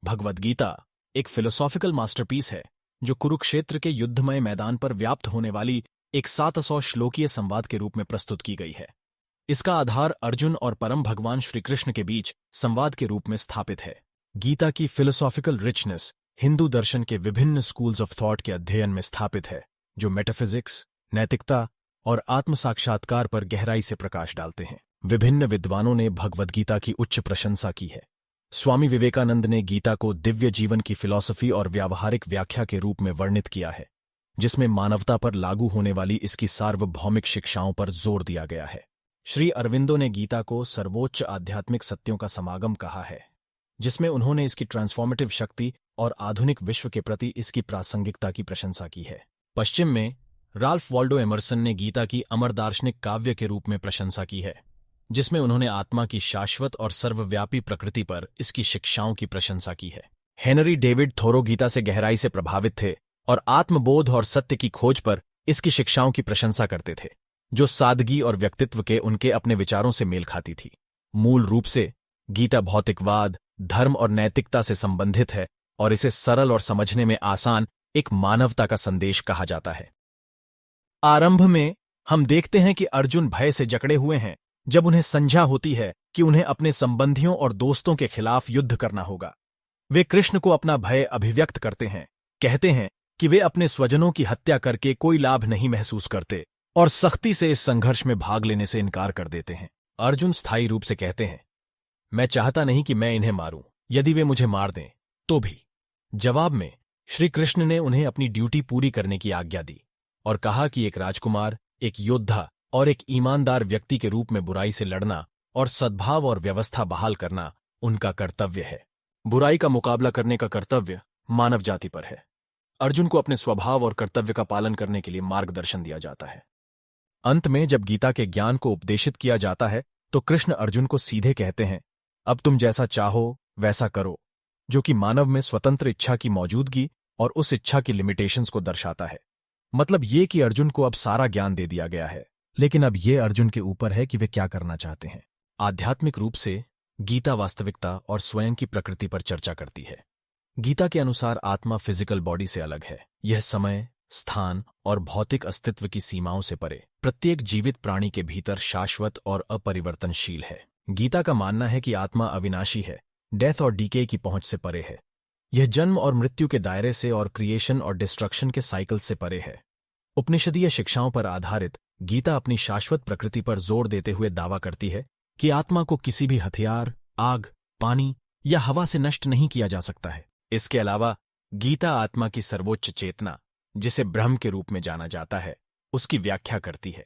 भगवद गीता एक philosophical masterpiece है जो कुरुक्षेत्र के युद्धमय मैदान पर व्याप्त होने वाली एक 700 श्लोकीय संवाद के रूप में प्रस्तुत की गई है। इसका आधार अर्जुन और परम भगवान श्रीकृष्ण के बीच संवाद के रूप में स्थापित है। गीता की फिलोसॉफिकल रिचनेस हिंदू दर्शन के विभिन्न स्कूल्स ऑफ थॉट के अध्ययन में स्थापित है, जो मेटाफिजिक्स, नैतिकता और आत्म साक्षात्कार पर गहराई से प्रकाश डालते हैं। विभिन्न विद्वानों ने भगवद गीता की उच्च प्रशंसा की है। स्वामी विवेकानंद ने गीता को दिव्य जीवन की फिलॉसफी और व्यावहारिक व्याख्या के रूप में वर्णित किया है, जिसमें मानवता पर लागू होने वाली इसकी सार्वभौमिक शिक्षाओं पर जोर दिया गया है। श्री अरविंदो ने गीता को सर्वोच्च आध्यात्मिक सत्यों का समागम कहा है, जिसमें उन्होंने इसकी ट्रांसफॉर्मेटिव शक्ति और आधुनिक विश्व के प्रति इसकी प्रासंगिकता की प्रशंसा की है। पश्चिम में राल्फ वॉल्डो एमर्सन ने गीता की अमर दार्शनिक काव्य के रूप में प्रशंसा की है, जिसमें उन्होंने आत्मा की शाश्वत और सर्वव्यापी प्रकृति पर इसकी शिक्षाओं की प्रशंसा की है। हेनरी डेविड थोरो गीता से गहराई से प्रभावित थे और आत्मबोध और सत्य की खोज पर इसकी शिक्षाओं की प्रशंसा करते थे, जो सादगी और व्यक्तित्व के उनके अपने विचारों से मेल खाती थी। मूल रूप से गीता भौतिकवाद, धर्म और नैतिकता से संबंधित है और इसे सरल और समझने में आसान एक मानवता का संदेश कहा जाता है। आरंभ में हम देखते हैं कि अर्जुन भय से जकड़े हुए हैं जब उन्हें समझा होती है कि उन्हें अपने संबंधियों और दोस्तों के खिलाफ युद्ध करना होगा। वे कृष्ण को अपना भय अभिव्यक्त करते हैं, कहते हैं कि वे अपने स्वजनों की हत्या करके कोई लाभ नहीं महसूस करते और सख्ती से इस संघर्ष में भाग लेने से इनकार कर देते हैं। अर्जुन स्थायी रूप से कहते हैं, मैं चाहता नहीं कि मैं इन्हें मारूं, यदि वे मुझे मार दें तो भी। जवाब में श्री कृष्ण ने उन्हें अपनी ड्यूटी पूरी करने की आज्ञा दी और कहा कि एक राजकुमार, एक योद्धा और एक ईमानदार व्यक्ति के रूप में बुराई से लड़ना और सद्भाव और व्यवस्था बहाल करना उनका कर्तव्य है। बुराई का मुकाबला करने का कर्तव्य मानव जाति पर है। अर्जुन को अपने स्वभाव और कर्तव्य का पालन करने के लिए मार्गदर्शन दिया जाता है। अंत में जब गीता के ज्ञान को उपदेशित किया जाता है तो कृष्ण अर्जुन को सीधे कहते हैं, अब तुम जैसा चाहो वैसा करो, जो कि मानव में स्वतंत्र इच्छा की मौजूदगी और उस इच्छा की लिमिटेशंस को दर्शाता है। मतलब ये कि अर्जुन को अब सारा ज्ञान दे दिया गया है, लेकिन अब ये अर्जुन के ऊपर है कि वे क्या करना चाहते हैं। आध्यात्मिक रूप से गीता वास्तविकता और स्वयं की प्रकृति पर चर्चा करती है। गीता के अनुसार आत्मा फिजिकल बॉडी से अलग है। यह समय, स्थान और भौतिक अस्तित्व की सीमाओं से परे प्रत्येक जीवित प्राणी के भीतर शाश्वत और अपरिवर्तनशील है। गीता का मानना है कि आत्मा अविनाशी है, डेथ और डीके की पहुंच से परे है। यह जन्म और मृत्यु के दायरे से और क्रिएशन और डिस्ट्रक्शन के साइकिल से परे है। उपनिषदीय शिक्षाओं पर आधारित गीता अपनी शाश्वत प्रकृति पर जोर देते हुए दावा करती है कि आत्मा को किसी भी हथियार, आग, पानी या हवा से नष्ट नहीं किया जा सकता है। इसके अलावा गीता आत्मा की सर्वोच्च चेतना, जिसे ब्रह्म के रूप में जाना जाता है, उसकी व्याख्या करती है।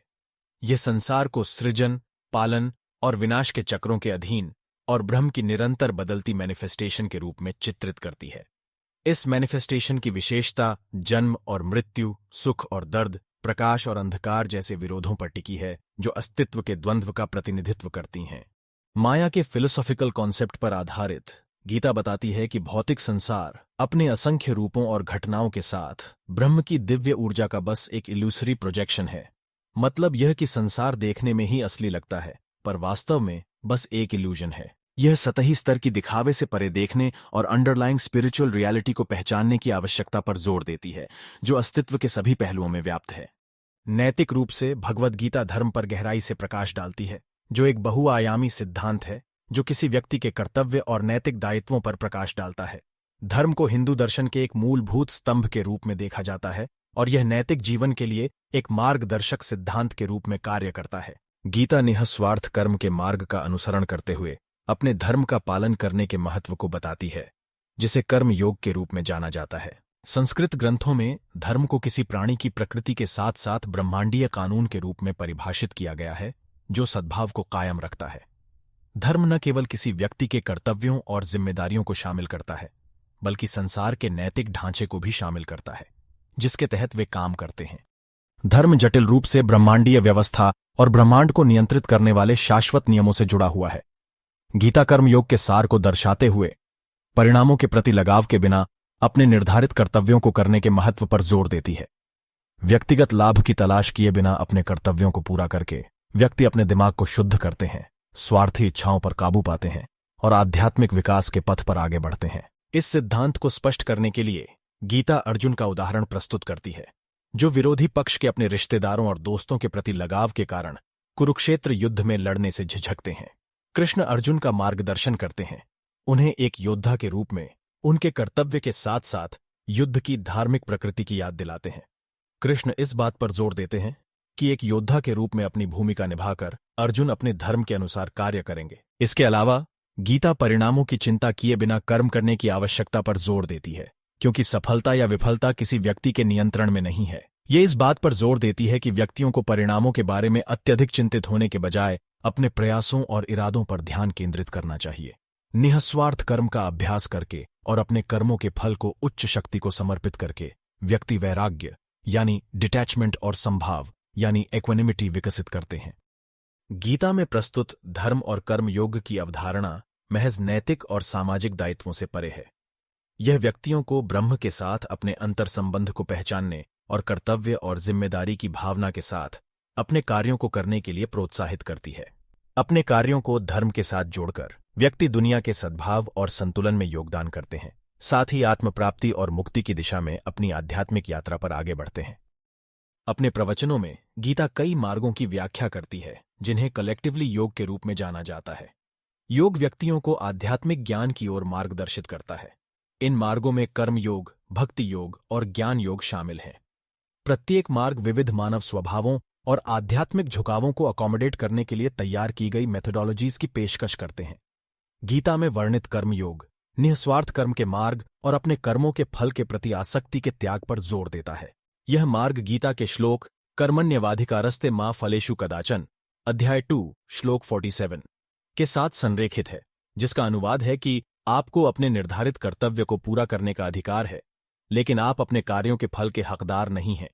यह संसार को सृजन, पालन और विनाश के चक्रों के अधीन और ब्रह्म की निरंतर बदलती मैनिफेस्टेशन के रूप में चित्रित करती है। इस मैनिफेस्टेशन की विशेषता जन्म और मृत्यु, सुख और दर्द, प्रकाश और अंधकार जैसे विरोधों पर टिकी है, जो अस्तित्व के द्वंद्व का प्रतिनिधित्व करती हैं। माया के फिलोसॉफिकल कॉन्सेप्ट पर आधारित गीता बताती है कि भौतिक संसार अपने असंख्य रूपों और घटनाओं के साथ ब्रह्म की दिव्य ऊर्जा का बस एक इल्यूसरी प्रोजेक्शन है। मतलब यह कि संसार देखने में ही असली लगता है, पर वास्तव में बस एक इल्यूजन है। यह सतही स्तर की दिखावे से परे देखने और अंडरलाइंग स्पिरिचुअल रियलिटी को पहचानने की आवश्यकता पर जोर देती है, जो अस्तित्व के सभी पहलुओं में व्याप्त है। नैतिक रूप से भगवद गीता धर्म पर गहराई से प्रकाश डालती है, जो एक बहुआयामी सिद्धांत है जो किसी व्यक्ति के कर्तव्य और नैतिक दायित्वों पर प्रकाश डालता है। धर्म को हिंदू दर्शन के एक मूलभूत स्तंभ के रूप में देखा जाता है और यह नैतिक जीवन के लिए एक मार्गदर्शक सिद्धांत के रूप में कार्य करता है। गीता निःस्वार्थ कर्म के मार्ग का अनुसरण करते हुए अपने धर्म का पालन करने के महत्व को बताती है, जिसे कर्म योग के रूप में जाना जाता है। संस्कृत ग्रंथों में धर्म को किसी प्राणी की प्रकृति के साथ साथ ब्रह्मांडीय कानून के रूप में परिभाषित किया गया है, जो सद्भाव को कायम रखता है। धर्म न केवल किसी व्यक्ति के कर्तव्यों और जिम्मेदारियों को शामिल करता है, बल्कि संसार के नैतिक ढांचे को भी शामिल करता है, जिसके तहत वे काम करते हैं। धर्म जटिल रूप से ब्रह्मांडीय व्यवस्था और ब्रह्मांड को नियंत्रित करने वाले शाश्वत नियमों से जुड़ा हुआ है। गीता कर्मयोग के सार को दर्शाते हुए परिणामों के प्रति लगाव के बिना अपने निर्धारित कर्तव्यों को करने के महत्व पर जोर देती है। व्यक्तिगत लाभ की तलाश किए बिना अपने कर्तव्यों को पूरा करके व्यक्ति अपने दिमाग को शुद्ध करते हैं, स्वार्थी इच्छाओं पर काबू पाते हैं और आध्यात्मिक विकास के पथ पर आगे बढ़ते हैं। इस सिद्धांत को स्पष्ट करने के लिए गीता अर्जुन का उदाहरण प्रस्तुत करती है, जो विरोधी पक्ष के अपने रिश्तेदारों और दोस्तों के प्रति लगाव के कारण कुरुक्षेत्र युद्ध में लड़ने से झिझकते हैं। कृष्ण अर्जुन का मार्गदर्शन करते हैं, उन्हें एक योद्धा के रूप में उनके कर्तव्य के साथ साथ युद्ध की धार्मिक प्रकृति की याद दिलाते हैं। कृष्ण इस बात पर जोर देते हैं कि एक योद्धा के रूप में अपनी भूमिका निभाकर अर्जुन अपने धर्म के अनुसार कार्य करेंगे। इसके अलावा गीता परिणामों की चिंता किए बिना कर्म करने की आवश्यकता पर जोर देती है, क्योंकि सफलता या विफलता किसी व्यक्ति के नियंत्रण में नहीं है। ये इस बात पर जोर देती है कि व्यक्तियों को परिणामों के बारे में अत्यधिक चिंतित होने के बजाय अपने प्रयासों और इरादों पर ध्यान केंद्रित करना चाहिए। निःस्वार्थ कर्म का अभ्यास करके और अपने कर्मों के फल को उच्च शक्ति को समर्पित करके व्यक्ति वैराग्य यानी डिटैचमेंट और संभाव यानी इक्विनिमिटी विकसित करते हैं। गीता में प्रस्तुत धर्म और कर्म योग की अवधारणा महज नैतिक और सामाजिक दायित्वों से परे है। यह व्यक्तियों को ब्रह्म के साथ अपने अंतर संबंध को पहचानने और कर्तव्य और जिम्मेदारी की भावना के साथ अपने कार्यों को करने के लिए प्रोत्साहित करती है। अपने कार्यों को धर्म के साथ जोड़कर व्यक्ति दुनिया के सद्भाव और संतुलन में योगदान करते हैं, साथ ही आत्मप्राप्ति और मुक्ति की दिशा में अपनी आध्यात्मिक यात्रा पर आगे बढ़ते हैं। अपने प्रवचनों में गीता कई मार्गों की व्याख्या करती है, जिन्हें कलेक्टिवली योग के रूप में जाना जाता है। योग व्यक्तियों को आध्यात्मिक ज्ञान की ओर मार्गदर्शित करता है। इन मार्गों में कर्म योग, भक्ति योग और ज्ञान योग शामिल हैं। प्रत्येक मार्ग विविध मानव स्वभावों और आध्यात्मिक झुकावों को अकोमोडेट करने के लिए तैयार की गई मेथोडोलॉजीज की पेशकश करते हैं। गीता में वर्णित कर्म योग निःस्वार्थ कर्म के मार्ग और अपने कर्मों के फल के प्रति आसक्ति के त्याग पर जोर देता है। यह मार्ग गीता के श्लोक कर्मण्यवाधिकारस्ते मा फलेषु कदाचन अध्याय 2 श्लोक 47 के साथ संरेखित है, जिसका अनुवाद है कि आपको अपने निर्धारित कर्तव्य को पूरा करने का अधिकार है, लेकिन आप अपने कार्यों के फल के हकदार नहीं हैं।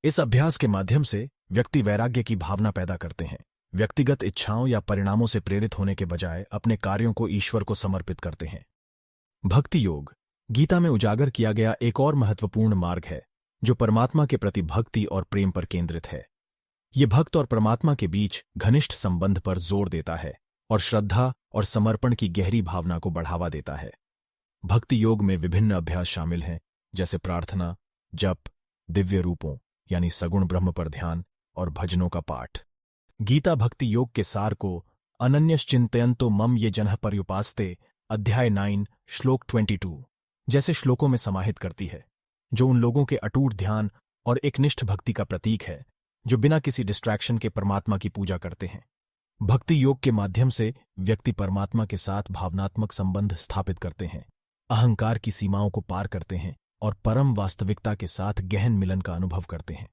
इस अभ्यास के माध्यम से व्यक्ति वैराग्य की भावना पैदा करते हैं, व्यक्तिगत इच्छाओं या परिणामों से प्रेरित होने के बजाय अपने कार्यों को ईश्वर को समर्पित करते हैं। भक्ति योग गीता में उजागर किया गया एक और महत्वपूर्ण मार्ग है, जो परमात्मा के प्रति भक्ति और प्रेम पर केंद्रित है। ये भक्त और परमात्मा के बीच घनिष्ठ संबंध पर जोर देता है और श्रद्धा और समर्पण की गहरी भावना को बढ़ावा देता है। भक्ति योग में विभिन्न अभ्यास शामिल हैं, जैसे प्रार्थना, जप, दिव्य रूपों यानी सगुण ब्रह्म पर ध्यान और भजनों का पाठ। गीता भक्ति योग के सार को अनन्यश्चिन्तयन्तो मम ये जनः पर्युपास्ते अध्याय 9 श्लोक 22 जैसे श्लोकों में समाहित करती है, जो उन लोगों के अटूट ध्यान और एकनिष्ठ भक्ति का प्रतीक है जो बिना किसी डिस्ट्रैक्शन के परमात्मा की पूजा करते हैं। भक्ति योग के माध्यम से व्यक्ति परमात्मा के साथ भावनात्मक संबंध स्थापित करते हैं, अहंकार की सीमाओं को पार करते हैं और परम वास्तविकता के साथ गहन मिलन का अनुभव करते हैं।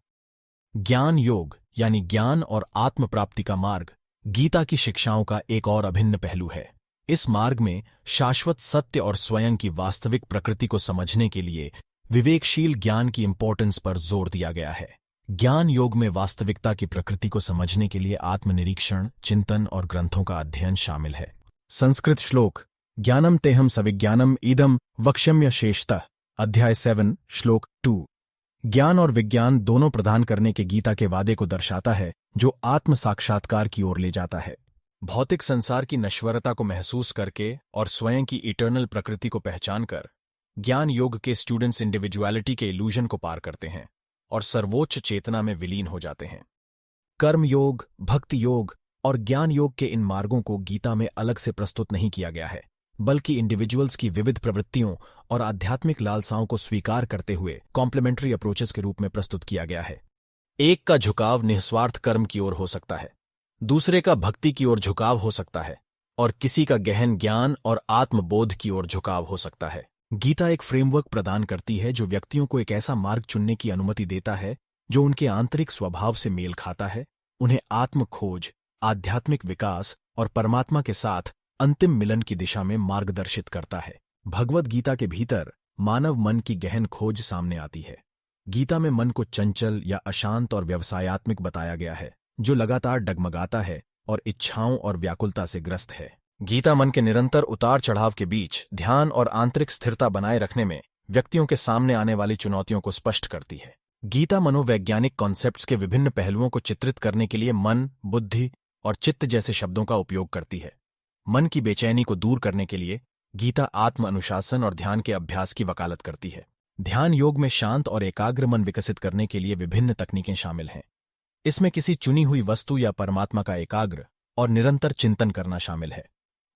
ज्ञान योग यानी ज्ञान और आत्म प्राप्ति का मार्ग गीता की शिक्षाओं का एक और अभिन्न पहलू है। इस मार्ग में शाश्वत सत्य और स्वयं की वास्तविक प्रकृति को समझने के लिए विवेकशील ज्ञान की इंपॉर्टेंस पर जोर दिया गया है। ज्ञान योग में वास्तविकता की प्रकृति को समझने के लिए आत्मनिरीक्षण, चिंतन और ग्रंथों का अध्ययन शामिल है। संस्कृत श्लोक ज्ञानम तेहम सविज्ञानम इदम वक्ष्यम्य शेषतः अध्याय 7 श्लोक 2 ज्ञान और विज्ञान दोनों प्रदान करने के गीता के वादे को दर्शाता है, जो आत्म साक्षात्कार की ओर ले जाता है। भौतिक संसार की नश्वरता को महसूस करके और स्वयं की इटर्नल प्रकृति को पहचानकर ज्ञान योग के स्टूडेंट्स इंडिविजुअलिटी के इल्यूजन को पार करते हैं और सर्वोच्च चेतना में विलीन हो जाते हैं। कर्म योग, भक्ति योग और ज्ञान योग के इन मार्गों को गीता में अलग से प्रस्तुत नहीं किया गया है, बल्कि इंडिविजुअल्स की विविध प्रवृत्तियों और आध्यात्मिक लालसाओं को स्वीकार करते हुए कॉम्प्लीमेंट्री अप्रोचेस के रूप में प्रस्तुत किया गया है। एक का झुकाव निःस्वार्थ कर्म की ओर हो सकता है, दूसरे का भक्ति की ओर झुकाव हो सकता है और किसी का गहन ज्ञान और आत्मबोध की ओर झुकाव हो सकता है। गीता एक फ्रेमवर्क प्रदान करती है जो व्यक्तियों को एक ऐसा मार्ग चुनने की अनुमति देता है जो उनके आंतरिक स्वभाव से मेल खाता है, उन्हें आत्म खोज, आध्यात्मिक विकास और परमात्मा के साथ अंतिम मिलन की दिशा में मार्गदर्शित करता है। भगवद गीता के भीतर मानव मन की गहन खोज सामने आती है। गीता में मन को चंचल या अशांत और व्यवसायत्मक बताया गया है, जो लगातार डगमगाता है और इच्छाओं और व्याकुलता से ग्रस्त है। गीता मन के निरंतर उतार चढ़ाव के बीच ध्यान और आंतरिक स्थिरता बनाए रखने में व्यक्तियों के सामने आने वाली चुनौतियों को स्पष्ट करती है। गीता मनोवैज्ञानिक कॉन्सेप्ट्स के विभिन्न पहलुओं को चित्रित करने के लिए मन, बुद्धि और चित्त जैसे शब्दों का उपयोग करती है। मन की बेचैनी को दूर करने के लिए गीता आत्म अनुशासन और ध्यान के अभ्यास की वकालत करती है। ध्यान योग में शांत और एकाग्र मन विकसित करने के लिए विभिन्न तकनीकें शामिल हैं। इसमें किसी चुनी हुई वस्तु या परमात्मा का एकाग्र और निरंतर चिंतन करना शामिल है।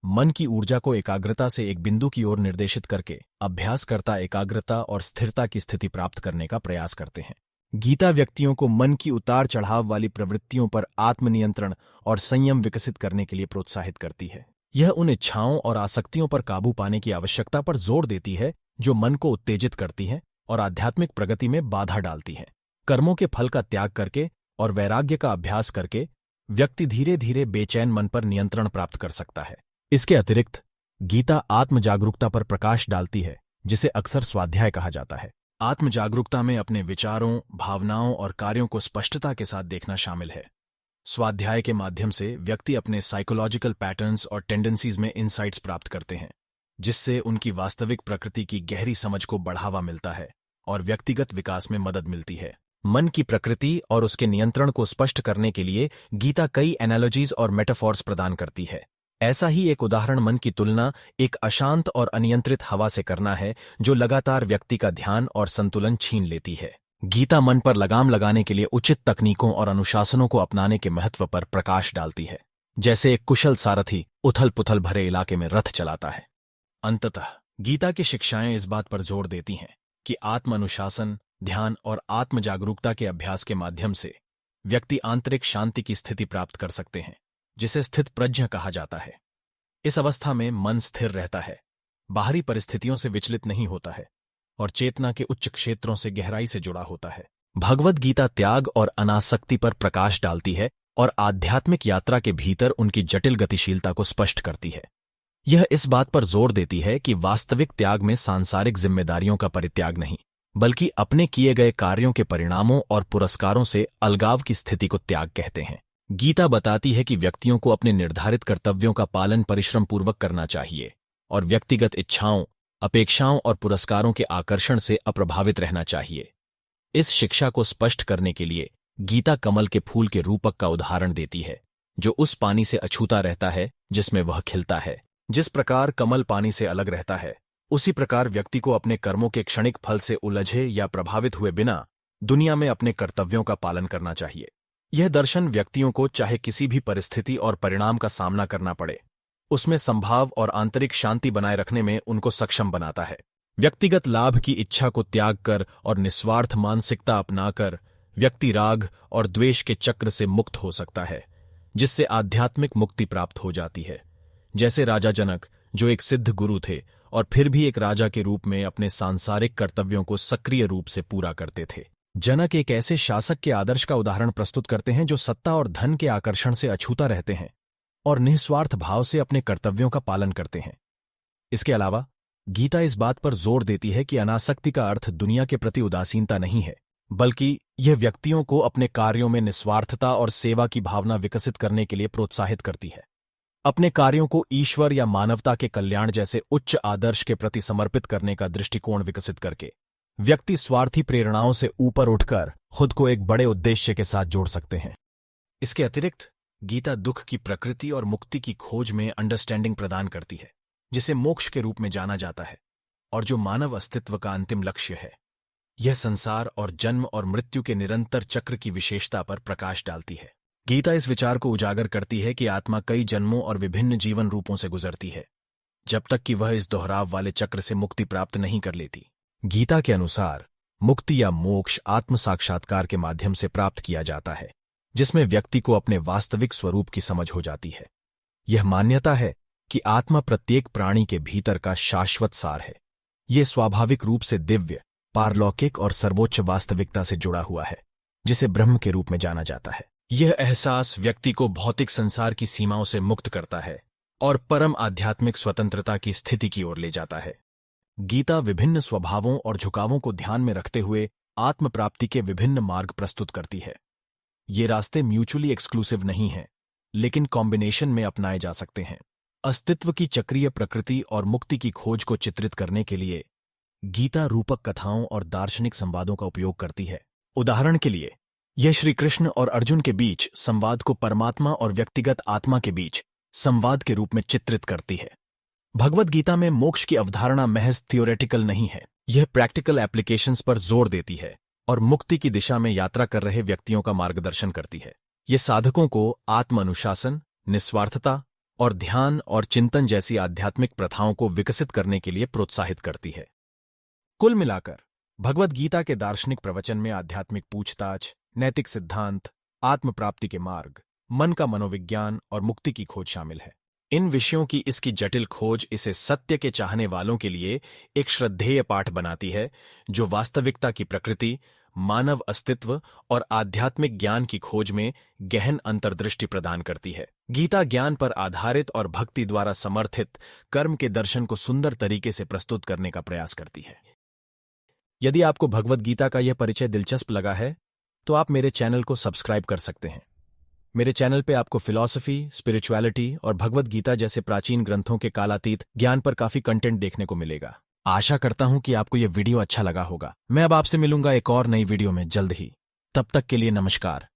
मन की ऊर्जा को एकाग्रता से एक बिंदु की ओर निर्देशित करके अभ्यासकर्ता एकाग्रता और स्थिरता की स्थिति प्राप्त करने का प्रयास करते हैं। गीता व्यक्तियों को मन की उतार चढ़ाव वाली प्रवृत्तियों पर आत्मनियंत्रण और संयम विकसित करने के लिए प्रोत्साहित करती है। यह उन इच्छाओं और आसक्तियों पर काबू पाने की आवश्यकता पर जोर देती है जो मन को उत्तेजित करती हैं और आध्यात्मिक प्रगति में बाधा डालती हैं। कर्मों के फल का त्याग करके और वैराग्य का अभ्यास करके व्यक्ति धीरे धीरे बेचैन मन पर नियंत्रण प्राप्त कर सकता है। इसके अतिरिक्त गीता आत्म जागरूकता पर प्रकाश डालती है, जिसे अक्सर स्वाध्याय कहा जाता है। आत्म जागरूकता में अपने विचारों, भावनाओं और कार्यों को स्पष्टता के साथ देखना शामिल है। स्वाध्याय के माध्यम से व्यक्ति अपने साइकोलॉजिकल पैटर्न्स और टेंडेंसीज में इनसाइट्स प्राप्त करते हैं, जिससे उनकी वास्तविक प्रकृति की गहरी समझ को बढ़ावा मिलता है और व्यक्तिगत विकास में मदद मिलती है। मन की प्रकृति और उसके नियंत्रण को स्पष्ट करने के लिए गीता कई एनालॉजीज और मेटाफॉर्स प्रदान करती है। ऐसा ही एक उदाहरण मन की तुलना एक अशांत और अनियंत्रित हवा से करना है, जो लगातार व्यक्ति का ध्यान और संतुलन छीन लेती है। गीता मन पर लगाम लगाने के लिए उचित तकनीकों और अनुशासनों को अपनाने के महत्व पर प्रकाश डालती है, जैसे एक कुशल सारथी उथल पुथल भरे इलाके में रथ चलाता है। अंततः गीता की शिक्षाएं इस बात पर जोर देती हैं कि आत्म अनुशासन, ध्यान और आत्म जागरूकता के अभ्यास के माध्यम से व्यक्ति आंतरिक शांति की स्थिति प्राप्त कर सकते हैं, जिसे स्थित प्रज्ञ कहा जाता है। इस अवस्था में मन स्थिर रहता है, बाहरी परिस्थितियों से विचलित नहीं होता है और चेतना के उच्च क्षेत्रों से गहराई से जुड़ा होता है। भगवद गीता त्याग और अनासक्ति पर प्रकाश डालती है और आध्यात्मिक यात्रा के भीतर उनकी जटिल गतिशीलता को स्पष्ट करती है। यह इस बात पर जोर देती है कि वास्तविक त्याग में सांसारिक जिम्मेदारियों का परित्याग नहीं, बल्कि अपने किए गए कार्यों के परिणामों और पुरस्कारों से अलगाव की स्थिति को त्याग कहते हैं। गीता बताती है कि व्यक्तियों को अपने निर्धारित कर्तव्यों का पालन परिश्रम पूर्वक करना चाहिए और व्यक्तिगत इच्छाओं, अपेक्षाओं और पुरस्कारों के आकर्षण से अप्रभावित रहना चाहिए। इस शिक्षा को स्पष्ट करने के लिए गीता कमल के फूल के रूपक का उदाहरण देती है, जो उस पानी से अछूता रहता है जिसमें वह खिलता है। जिस प्रकार कमल पानी से अलग रहता है, उसी प्रकार व्यक्ति को अपने कर्मों के क्षणिक फल से उलझे या प्रभावित हुए बिना दुनिया में अपने कर्तव्यों का पालन करना चाहिए। यह दर्शन व्यक्तियों को चाहे किसी भी परिस्थिति और परिणाम का सामना करना पड़े, उसमें संभाव और आंतरिक शांति बनाए रखने में उनको सक्षम बनाता है। व्यक्तिगत लाभ की इच्छा को त्याग कर और निस्वार्थ मानसिकता अपनाकर व्यक्ति राग और द्वेष के चक्र से मुक्त हो सकता है, जिससे आध्यात्मिक मुक्ति प्राप्त हो जाती है। जैसे राजा जनक, जो एक सिद्ध गुरु थे और फिर भी एक राजा के रूप में अपने सांसारिक कर्तव्यों को सक्रिय रूप से पूरा करते थे। जनक एक ऐसे शासक के आदर्श का उदाहरण प्रस्तुत करते हैं जो सत्ता और धन के आकर्षण से अछूता रहते हैं और निस्वार्थ भाव से अपने कर्तव्यों का पालन करते हैं। इसके अलावा गीता इस बात पर जोर देती है कि अनासक्ति का अर्थ दुनिया के प्रति उदासीनता नहीं है, बल्कि यह व्यक्तियों को अपने कार्यों में निस्वार्थता और सेवा की भावना विकसित करने के लिए प्रोत्साहित करती है। अपने कार्यों को ईश्वर या मानवता के कल्याण जैसे उच्च आदर्श के प्रति समर्पित करने का दृष्टिकोण विकसित करके व्यक्ति स्वार्थी प्रेरणाओं से ऊपर उठकर खुद को एक बड़े उद्देश्य के साथ जोड़ सकते हैं। इसके अतिरिक्त गीता दुख की प्रकृति और मुक्ति की खोज में अंडरस्टैंडिंग प्रदान करती है, जिसे मोक्ष के रूप में जाना जाता है और जो मानव अस्तित्व का अंतिम लक्ष्य है। यह संसार और जन्म और मृत्यु के निरंतर चक्र की विशेषता पर प्रकाश डालती है। गीता इस विचार को उजागर करती है कि आत्मा कई जन्मों और विभिन्न जीवन रूपों से गुजरती है, जब तक कि वह इस दोहराव वाले चक्र से मुक्ति प्राप्त नहीं कर लेती। गीता के अनुसार मुक्ति या मोक्ष आत्म साक्षात्कार के माध्यम से प्राप्त किया जाता है, जिसमें व्यक्ति को अपने वास्तविक स्वरूप की समझ हो जाती है। यह मान्यता है कि आत्मा प्रत्येक प्राणी के भीतर का शाश्वत सार है। यह स्वाभाविक रूप से दिव्य, पारलौकिक और सर्वोच्च वास्तविकता से जुड़ा हुआ है, जिसे ब्रह्म के रूप में जाना जाता है। यह एहसास व्यक्ति को भौतिक संसार की सीमाओं से मुक्त करता है और परम आध्यात्मिक स्वतंत्रता की स्थिति की ओर ले जाता है। गीता विभिन्न स्वभावों और झुकावों को ध्यान में रखते हुए आत्म प्राप्ति के विभिन्न मार्ग प्रस्तुत करती है। ये रास्ते म्यूचुअली एक्सक्लूसिव नहीं हैं, लेकिन कॉम्बिनेशन में अपनाए जा सकते हैं। अस्तित्व की चक्रीय प्रकृति और मुक्ति की खोज को चित्रित करने के लिए गीता रूपक कथाओं और दार्शनिक संवादों का उपयोग करती है। उदाहरण के लिए, यह श्री कृष्ण और अर्जुन के बीच संवाद को परमात्मा और व्यक्तिगत आत्मा के बीच संवाद के रूप में चित्रित करती है। भगवद गीता में मोक्ष की अवधारणा महज थियोरेटिकल नहीं है, यह प्रैक्टिकल एप्लीकेशंस पर जोर देती है और मुक्ति की दिशा में यात्रा कर रहे व्यक्तियों का मार्गदर्शन करती है। ये साधकों को आत्म अनुशासन, निस्वार्थता और ध्यान और चिंतन जैसी आध्यात्मिक प्रथाओं को विकसित करने के लिए प्रोत्साहित करती है। कुल मिलाकर भगवद गीता के दार्शनिक प्रवचन में आध्यात्मिक पूछताछ, नैतिक सिद्धांत, आत्म प्राप्ति के मार्ग, मन का मनोविज्ञान और मुक्ति की खोज शामिल है। इन विषयों की इसकी जटिल खोज इसे सत्य के चाहने वालों के लिए एक श्रद्धेय पाठ बनाती है, जो वास्तविकता की प्रकृति, मानव अस्तित्व और आध्यात्मिक ज्ञान की खोज में गहन अंतर्दृष्टि प्रदान करती है। गीता ज्ञान पर आधारित और भक्ति द्वारा समर्थित कर्म के दर्शन को सुंदर तरीके से प्रस्तुत करने का प्रयास करती है। यदि आपको भगवद गीता का यह परिचय दिलचस्प लगा है, तो आप मेरे चैनल को सब्सक्राइब कर सकते हैं। मेरे चैनल पे आपको फिलॉसफी, स्पिरिचुअलिटी और भगवद गीता जैसे प्राचीन ग्रंथों के कालातीत ज्ञान पर काफी कंटेंट देखने को मिलेगा। आशा करता हूं कि आपको यह वीडियो अच्छा लगा होगा। मैं अब आपसे मिलूंगा एक और नई वीडियो में जल्द ही। तब तक के लिए नमस्कार।